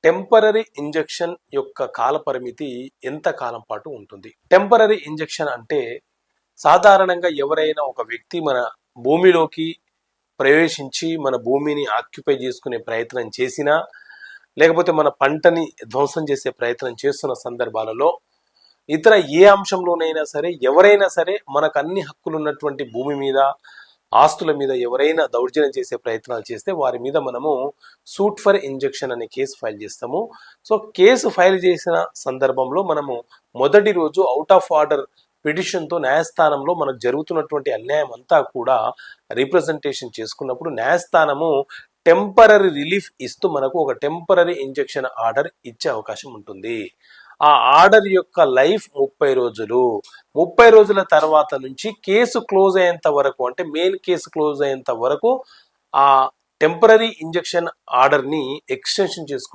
Temporary injection యొక్క కాల పరిమితి ఎంత కాలం పాటు ఉంటుంది? టెంపరరీ ఇంజెక్షన్ అంటే సాధారణంగా ఎవరైనా ఒక వ్యక్తి మన భూమిలోకి ప్రవేశించి మన భూమిని ఆక్యుపై చేసుకునే ప్రయత్నం చేసినా, లేకపోతే మన పంటని ధ్వంసం చేసే ప్రయత్నం చేస్తున్న సందర్భాలలో, ఇతర ఏ అంశంలోనైనా సరే ఎవరైనా సరే మనకు అన్ని హక్కులు ఉన్నటువంటి భూమి మీద, ఆస్తుల మీద ఎవరైనా దౌర్జన్యం చేసే ప్రయత్నాలు చేస్తే వారి మీద మనము సూట్ ఫర్ ఇంజెక్షన్ అనే కేసు ఫైల్ చేస్తాము. సో కేసు ఫైల్ చేసిన సందర్భంలో మనము మొదటి రోజు అవుట్ ఆఫ్ ఆర్డర్ పిటిషన్తో న్యాయస్థానంలో మనకు జరుగుతున్నటువంటి అన్యాయం అంతా కూడా రిప్రజెంటేషన్ చేసుకున్నప్పుడు న్యాయస్థానము టెంపరరీ రిలీఫ్ ఇస్తూ మనకు ఒక టెంపరరీ ఇంజెక్షన్ ఆర్డర్ ఇచ్చే అవకాశం ఉంటుంది. ఆ ఆర్డర్ యొక్క లైఫ్ 30 రోజులు. 30 రోజుల తర్వాత నుంచి కేసు క్లోజ్ అయ్యేంత వరకు, అంటే మెయిన్ కేసు క్లోజ్ అయ్యేంత వరకు ఆ టెంపరరీ ఇంజెక్షన్ ఆర్డర్ ని ఎక్స్టెన్షన్ చేసుకుంటూ